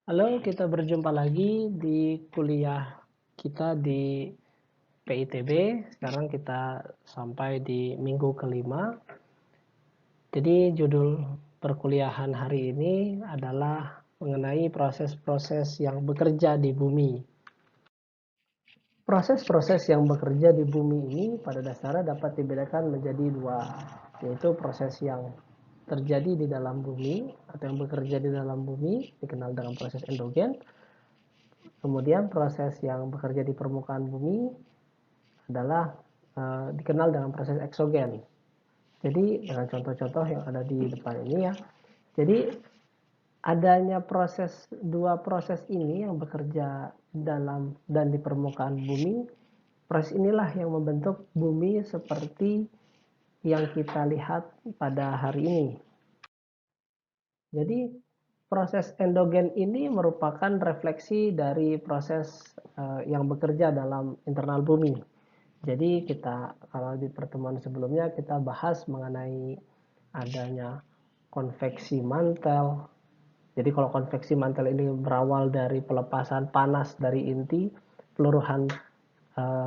Halo, kita berjumpa lagi di kuliah kita di PITB. Sekarang kita sampai di minggu kelima. Jadi judul perkuliahan hari ini adalah mengenai proses-proses yang bekerja di bumi. Proses-proses yang bekerja di bumi ini pada dasarnya dapat dibedakan menjadi dua, yaitu proses yang terjadi di dalam bumi atau yang bekerja di dalam bumi dikenal dengan proses endogen. Kemudian proses yang bekerja di permukaan bumi adalah dikenal dengan proses eksogen. Jadi dengan contoh-contoh yang ada di depan ini ya. Jadi adanya dua proses ini yang bekerja dalam dan di permukaan bumi, proses inilah yang membentuk bumi seperti yang kita lihat pada hari ini. Jadi proses endogen ini merupakan refleksi dari proses yang bekerja dalam internal bumi. Jadi kita kalau di pertemuan sebelumnya kita bahas mengenai adanya konveksi mantel. Jadi kalau konveksi mantel ini berawal dari pelepasan panas dari inti, peluruhan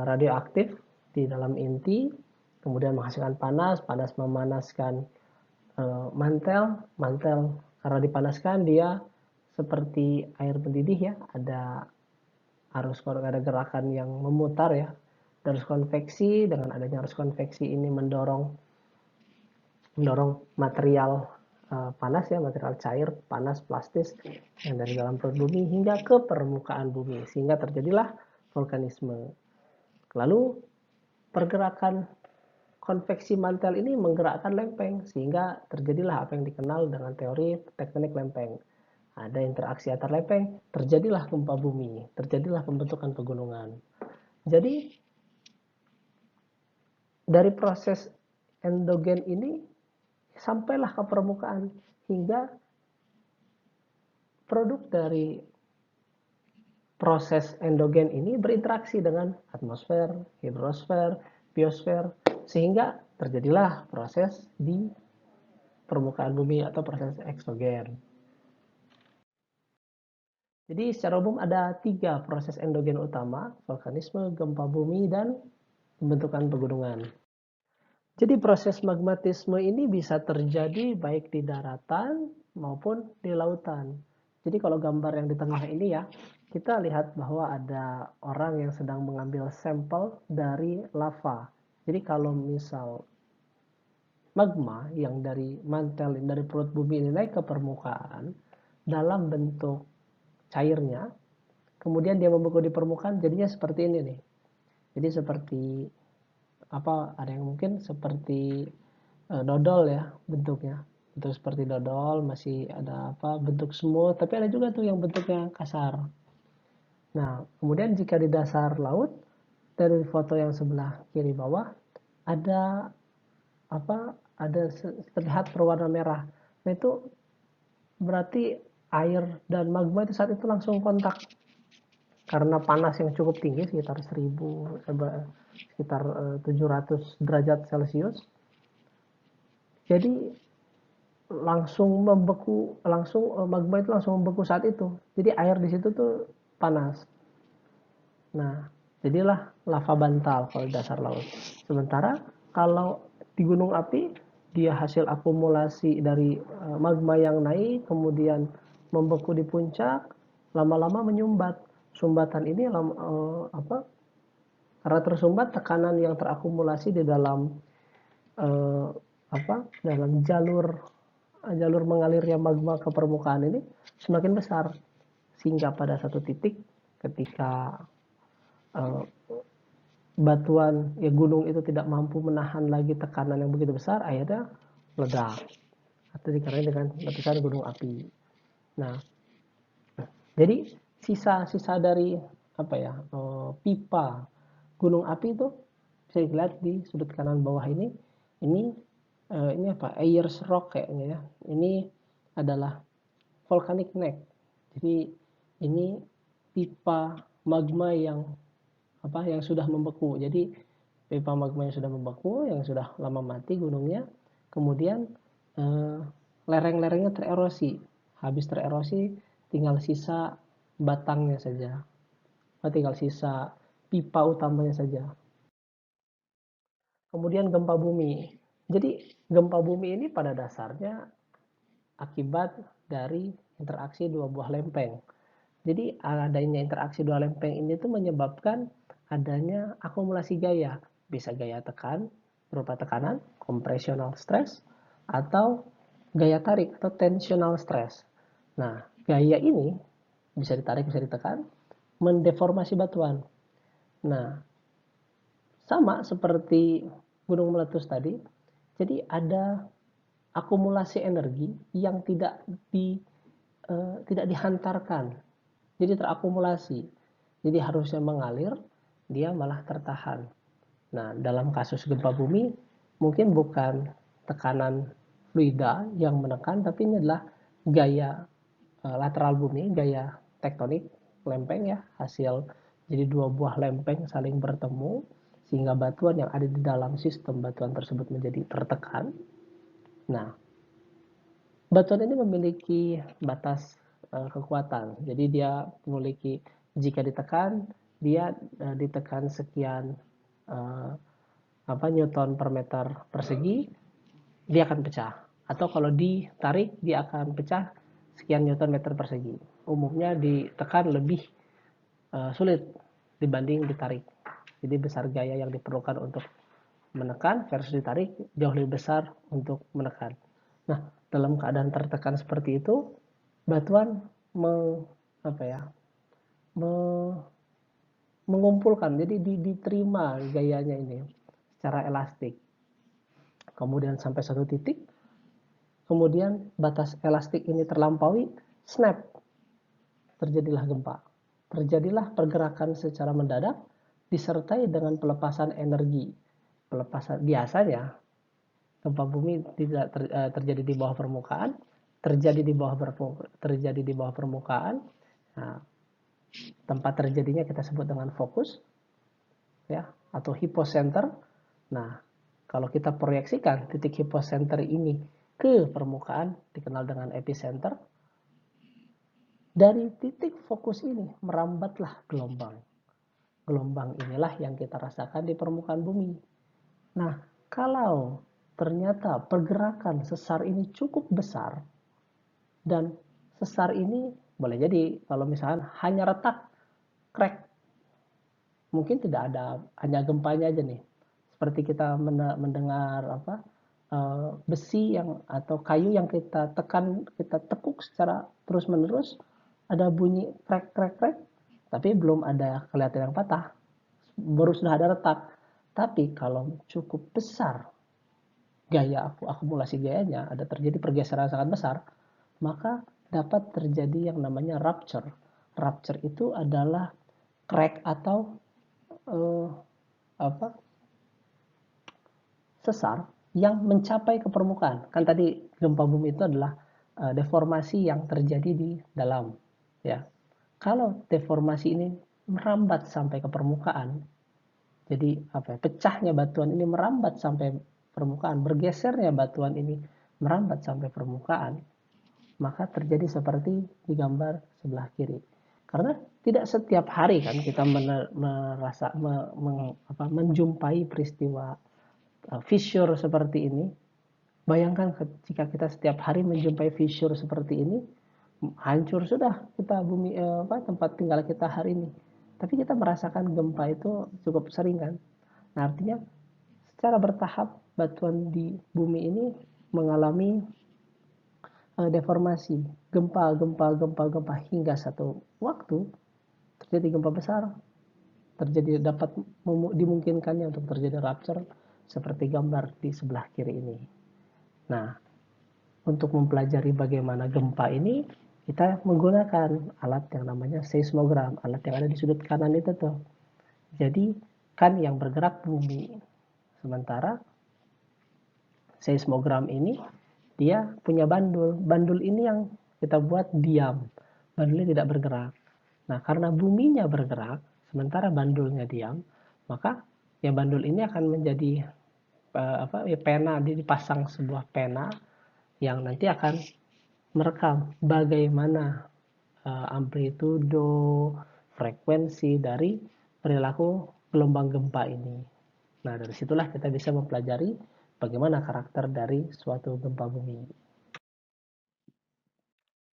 radioaktif di dalam inti, kemudian menghasilkan panas, panas memanaskan mantel karena dipanaskan dia seperti air mendidih ya, ada gerakan yang memutar ya, arus konveksi. Dengan adanya arus konveksi ini mendorong material panas ya, material cair panas plastis yang dari dalam perut bumi hingga ke permukaan bumi, sehingga terjadilah vulkanisme. Lalu pergerakan konveksi mantel ini menggerakkan lempeng sehingga terjadilah apa yang dikenal dengan teori tektonik lempeng. Ada interaksi antar lempeng, terjadilah gempa bumi, terjadilah pembentukan pegunungan. Jadi dari proses endogen ini sampailah ke permukaan hingga produk dari proses endogen ini berinteraksi dengan atmosfer, hidrosfer, biosfer, sehingga terjadilah proses di permukaan bumi atau proses eksogen. Jadi secara umum ada 3 proses endogen utama, vulkanisme, gempa bumi, dan pembentukan pegunungan. Jadi proses magmatisme ini bisa terjadi baik di daratan maupun di lautan. Jadi kalau gambar yang di tengah ini ya, kita lihat bahwa ada orang yang sedang mengambil sampel dari lava. Jadi kalau misal magma yang dari mantel dari perut bumi ini naik ke permukaan dalam bentuk cairnya, kemudian dia membeku di permukaan, jadinya seperti ini nih. Jadi seperti apa, ada yang mungkin seperti dodol ya bentuknya, bentuk seperti dodol, masih ada apa bentuk semut, tapi ada juga tuh yang bentuknya kasar. Nah kemudian jika di dasar laut, dari foto yang sebelah kiri bawah ada apa, ada terlihat berwarna merah. Nah itu berarti air dan magma itu saat itu langsung kontak karena panas yang cukup tinggi sekitar 700 derajat Celcius. Jadi langsung membeku, magma itu langsung membeku saat itu. Jadi air di situ tuh panas. Nah, jadilah lava bantal kalau di dasar laut. Sementara kalau di gunung api dia hasil akumulasi dari magma yang naik kemudian membeku di puncak, lama-lama menyumbat. Sumbatan ini karena tersumbat, tekanan yang terakumulasi di dalam eh, dalam jalur mengalirnya magma ke permukaan ini semakin besar, sehingga pada satu titik ketika eh, batuan ya gunung itu tidak mampu menahan lagi tekanan yang begitu besar, akhirnya meledak atau dikenal dengan letusan gunung api. Nah, jadi sisa-sisa dari pipa gunung api itu bisa dilihat di sudut kanan bawah ini. Ini apa, Ayers Rock kayaknya ya. Ini adalah volcanic neck. Jadi ini pipa magma yang sudah membeku. Jadi pipa magma yang sudah membeku, yang sudah lama mati gunungnya, kemudian lereng-lerengnya tererosi. Habis tererosi, tinggal sisa batangnya saja, tinggal sisa pipa utamanya saja. Kemudian gempa bumi. Jadi gempa bumi ini pada dasarnya akibat dari interaksi dua buah lempeng. Jadi adanya interaksi dua lempeng ini tuh menyebabkan adanya akumulasi gaya. Bisa gaya tekan berupa tekanan, compressional stress, atau gaya tarik atau tensional stress. Nah, gaya ini bisa ditarik, bisa ditekan, mendeformasi batuan. Nah, sama seperti gunung meletus tadi, jadi ada akumulasi energi yang tidak dihantarkan, jadi terakumulasi. Jadi harusnya mengalir, dia malah tertahan. Nah, dalam kasus gempa bumi mungkin bukan tekanan fluida yang menekan, tapi ini adalah gaya lateral bumi, gaya tektonik lempeng ya, hasil jadi dua buah lempeng saling bertemu sehingga batuan yang ada di dalam sistem batuan tersebut menjadi tertekan. Nah, batuan ini memiliki batas kekuatan. Jadi dia memiliki, jika ditekan, dia ditekan sekian newton per meter persegi, dia akan pecah. Atau kalau ditarik, dia akan pecah sekian newton meter persegi. Umumnya ditekan lebih sulit dibanding ditarik. Jadi besar gaya yang diperlukan untuk menekan versus ditarik jauh lebih besar untuk menekan. Nah, dalam keadaan tertekan seperti itu, batuan mengumpulkan, jadi diterima gayanya ini secara elastik. Kemudian sampai satu titik, kemudian batas elastik ini terlampaui, snap, terjadilah gempa. Terjadilah pergerakan secara mendadak disertai dengan pelepasan energi. Pelepasan biasanya gempa bumi tidak terjadi di bawah permukaan, terjadi di bawah permukaan. Nah, tempat terjadinya kita sebut dengan fokus ya, atau hypocenter. Nah, kalau kita proyeksikan titik hypocenter ini ke permukaan dikenal dengan epicenter. Dari titik fokus ini merambatlah gelombang. Gelombang inilah yang kita rasakan di permukaan bumi. Nah, kalau ternyata pergerakan sesar ini cukup besar, dan sesar ini boleh jadi kalau misalkan hanya retak, crack, mungkin tidak ada, hanya gempanya aja nih. Seperti kita mendengar besi yang atau kayu yang kita tekan, kita tekuk secara terus menerus, ada bunyi krek krek krek, tapi belum ada kelihatan yang patah, baru sudah ada retak. Tapi kalau cukup besar gaya akumulasi gayanya, ada terjadi pergeseran sangat besar, maka dapat terjadi yang namanya rupture. Rupture itu adalah crack atau sesar yang mencapai ke permukaan. Kan tadi gempa bumi itu adalah deformasi yang terjadi di dalam, ya. Kalau deformasi ini merambat sampai ke permukaan, jadi pecahnya batuan ini merambat sampai permukaan, bergesernya batuan ini merambat sampai permukaan, maka terjadi seperti di gambar sebelah kiri. Karena tidak setiap hari kan kita menjumpai peristiwa fissure seperti ini. Bayangkan jika kita setiap hari menjumpai fissure seperti ini, hancur sudah kita bumi tempat tinggal kita hari ini. Tapi kita merasakan gempa itu cukup sering kan. Nah, artinya secara bertahap batuan di bumi ini mengalami deformasi, gempa hingga satu waktu terjadi gempa besar, dapat dimungkinkannya untuk terjadi rupture seperti gambar di sebelah kiri ini. Nah, untuk mempelajari bagaimana gempa ini, kita menggunakan alat yang namanya seismogram, alat yang ada di sudut kanan itu tuh. Jadi kan yang bergerak bumi, sementara seismogram ini dia punya bandul. Bandul ini yang kita buat diam, bandulnya tidak bergerak. Nah, karena buminya bergerak, sementara bandulnya diam, maka ya bandul ini akan menjadi pena, dipasang sebuah pena yang nanti akan merekam bagaimana amplitudo, frekuensi dari perilaku gelombang gempa ini. Nah, dari situlah kita bisa mempelajari bagaimana karakter dari suatu gempa bumi.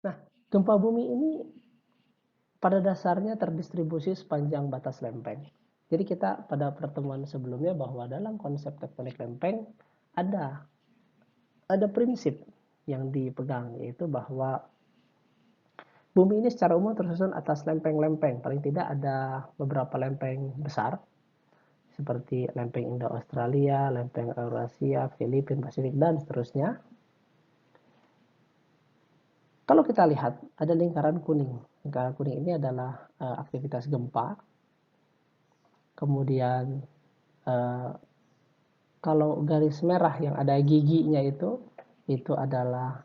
Nah, gempa bumi ini pada dasarnya terdistribusi sepanjang batas lempeng. Jadi kita pada pertemuan sebelumnya bahwa dalam konsep tektonik lempeng ada prinsip yang dipegang, yaitu bahwa bumi ini secara umum tersusun atas lempeng-lempeng. Paling tidak ada beberapa lempeng besar seperti lempeng Indo-Australia, lempeng Eurasia, Filipina, Pasifik, dan seterusnya. Kalau kita lihat ada lingkaran kuning. Lingkaran kuning ini adalah aktivitas gempa. Kemudian kalau garis merah yang ada giginya itu adalah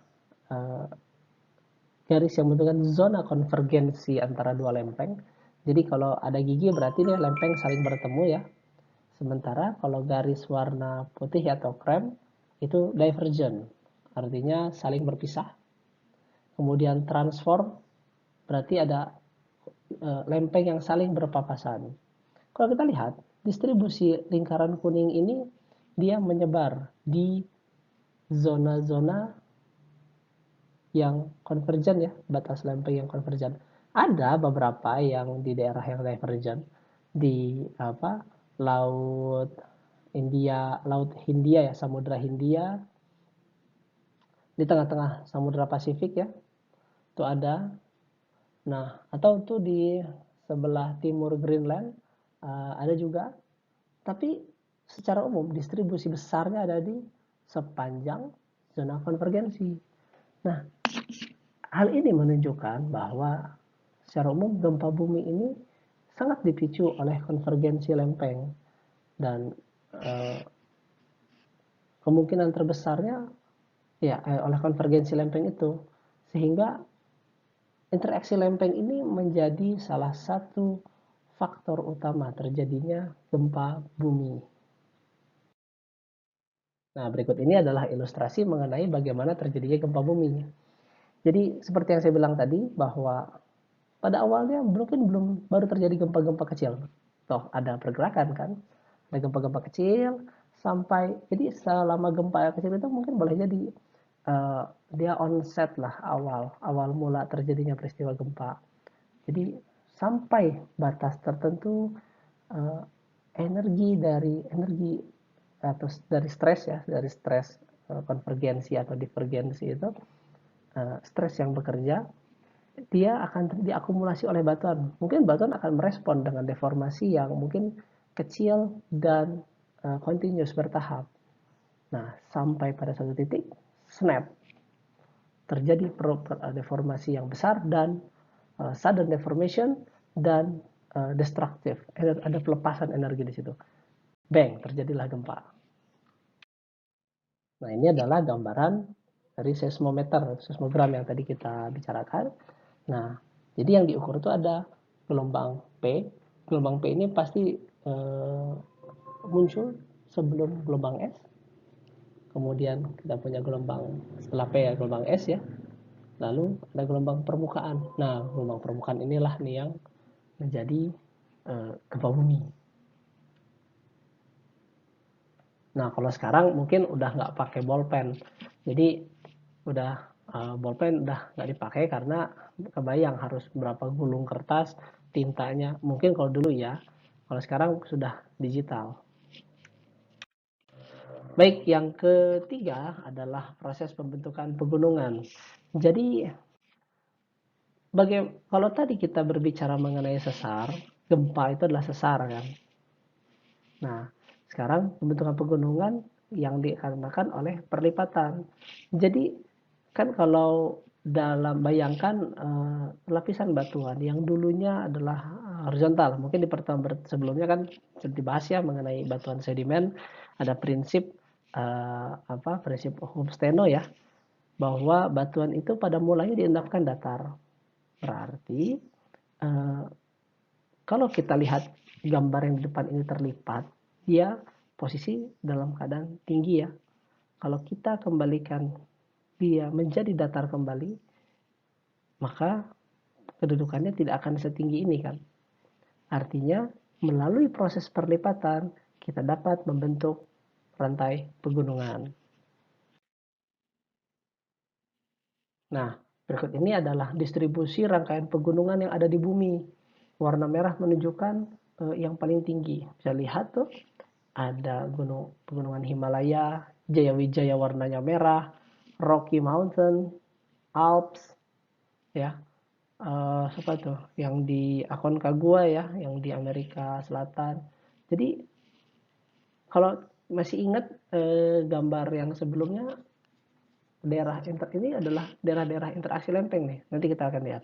garis yang menentukan zona konvergensi antara dua lempeng. Jadi kalau ada gigi berarti nih lempeng saling bertemu ya. Sementara kalau garis warna putih atau krem itu divergent, artinya saling berpisah. Kemudian transform berarti ada lempeng yang saling berpapasan. Kalau kita lihat distribusi lingkaran kuning ini dia menyebar di zona-zona yang konvergen ya, batas lempeng yang konvergen. Ada beberapa yang di daerah yang divergen di laut Hindia ya, Samudra Hindia, di tengah-tengah Samudra Pasifik ya, itu ada. Nah, atau tuh di sebelah timur Greenland ada juga. Tapi secara umum distribusi besarnya ada di sepanjang zona konvergensi. Nah, hal ini menunjukkan bahwa secara umum gempa bumi ini sangat dipicu oleh konvergensi lempeng dan kemungkinan terbesarnya ya oleh konvergensi lempeng itu, sehingga interaksi lempeng ini menjadi salah satu faktor utama terjadinya gempa bumi. Nah, berikut ini adalah ilustrasi mengenai bagaimana terjadinya gempa bumi. Jadi seperti yang saya bilang tadi bahwa pada awalnya mungkin baru terjadi gempa-gempa kecil. Toh ada pergerakan kan, ada gempa-gempa kecil sampai jadi selama gempa kecil itu mungkin boleh jadi dia onset lah awal mula terjadinya peristiwa gempa. Jadi sampai batas tertentu energi atau dari stres ya, dari stres konvergensi atau divergensi itu stres yang bekerja, dia akan diakumulasi oleh batuan. Mungkin batuan akan merespon dengan deformasi yang mungkin kecil dan continuous bertahap. Nah, sampai pada satu titik snap, terjadi deformasi yang besar dan sudden deformation dan destructive. Ada pelepasan energi di situ. Bang, terjadilah gempa. Nah, ini adalah gambaran dari seismogram yang tadi kita bicarakan. Nah, jadi yang diukur itu ada gelombang P. Gelombang P ini pasti muncul sebelum gelombang S. Kemudian kita punya gelombang setelah P ya, gelombang S ya. Lalu ada gelombang permukaan. Nah, gelombang permukaan inilah nih yang menjadi gempa bumi. Nah, kalau sekarang mungkin udah nggak pakai bolpen. Jadi udah bolpen udah nggak dipakai karena kebayang harus berapa gulung kertas, tintanya. Mungkin kalau dulu ya, kalau sekarang sudah digital. Baik, yang ketiga adalah proses pembentukan pegunungan. Jadi kalau tadi kita berbicara mengenai sesar, gempa itu adalah sesar kan. Nah, sekarang pembentukan pegunungan yang dikarenakan oleh perlipatan. Jadi kan kalau bayangkan lapisan batuan yang dulunya adalah horizontal. Mungkin di pertemuan sebelumnya kan sudah dibahas ya mengenai batuan sedimen, ada prinsip prinsip hukum Steno ya, bahwa batuan itu pada mulanya diendapkan datar. Berarti kalau kita lihat gambar yang di depan ini terlipat, dia posisi dalam keadaan tinggi ya. Kalau kita kembalikan dia menjadi datar kembali, maka kedudukannya tidak akan setinggi ini kan. Artinya melalui proses perlipatan kita dapat membentuk rantai pegunungan. Nah, berikut ini adalah distribusi rangkaian pegunungan yang ada di bumi. Warna merah menunjukkan yang paling tinggi. Bisa lihat tuh, ada pegunungan Himalaya, Jayawijaya warnanya merah, Rocky Mountain, Alps, ya, apa tuh, yang di Aconcagua ya, yang di Amerika Selatan. Jadi kalau masih ingat gambar yang sebelumnya, ini adalah daerah-daerah interaksi lempeng nih. Nanti kita akan lihat.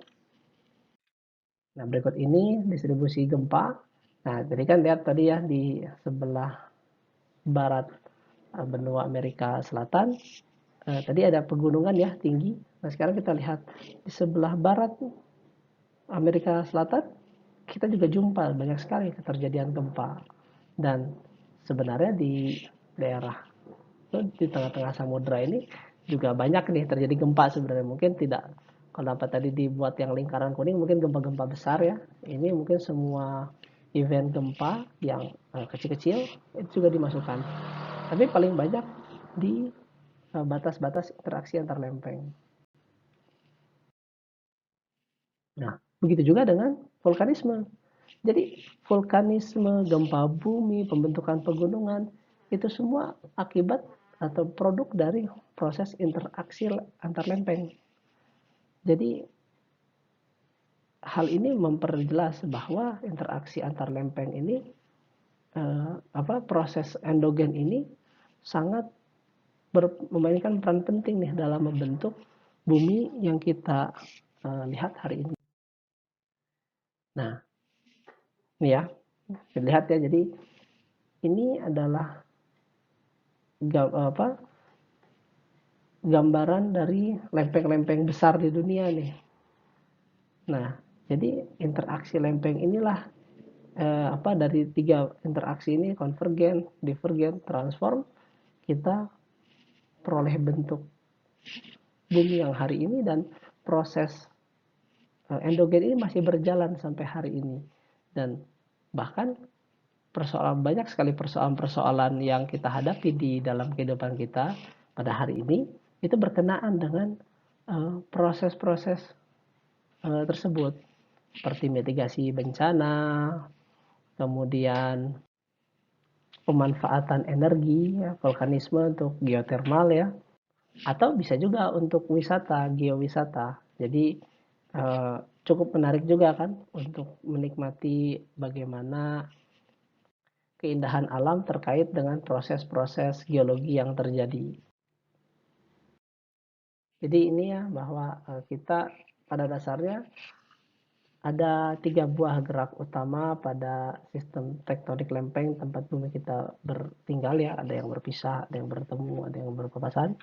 Nah, berikut ini distribusi gempa. Nah, jadi kan lihat tadi ya di sebelah barat benua Amerika Selatan, tadi ada pegunungan ya tinggi. Nah, sekarang kita lihat di sebelah barat Amerika Selatan, kita juga jumpa banyak sekali keterjadian gempa. Dan sebenarnya di daerah di tengah-tengah samudra ini juga banyak nih terjadi gempa sebenarnya. Mungkin tidak, kalau dapat tadi dibuat yang lingkaran kuning mungkin gempa-gempa besar ya. Ini mungkin semua event gempa yang kecil-kecil itu juga dimasukkan. Tapi paling banyak di batas-batas interaksi antar lempeng. Nah, begitu juga dengan vulkanisme. Jadi vulkanisme, gempa bumi, pembentukan pegunungan, itu semua akibat atau produk dari proses interaksi antar lempeng. Jadi hal ini memperjelas bahwa interaksi antar lempeng ini proses endogen ini sangat memainkan peran penting nih dalam membentuk bumi yang kita lihat hari ini. Nah, ini ya, lihat ya. Jadi ini adalah gambaran dari lempeng-lempeng besar di dunia nih. Nah, jadi interaksi lempeng inilah dari 3 interaksi ini, konvergen, divergen, transform, kita peroleh bentuk bumi yang hari ini, dan proses endogen ini masih berjalan sampai hari ini. Dan bahkan banyak sekali persoalan-persoalan yang kita hadapi di dalam kehidupan kita pada hari ini itu berkenaan dengan proses-proses tersebut, seperti mitigasi bencana, kemudian pemanfaatan energi ya, vulkanisme untuk geotermal ya, atau bisa juga untuk wisata, geowisata. Jadi cukup menarik juga kan untuk menikmati bagaimana keindahan alam terkait dengan proses-proses geologi yang terjadi. Jadi ini ya, bahwa kita pada dasarnya ada 3 buah gerak utama pada sistem tektonik lempeng tempat bumi kita bertinggal ya. Ada yang berpisah, ada yang bertemu, ada yang berpapasan.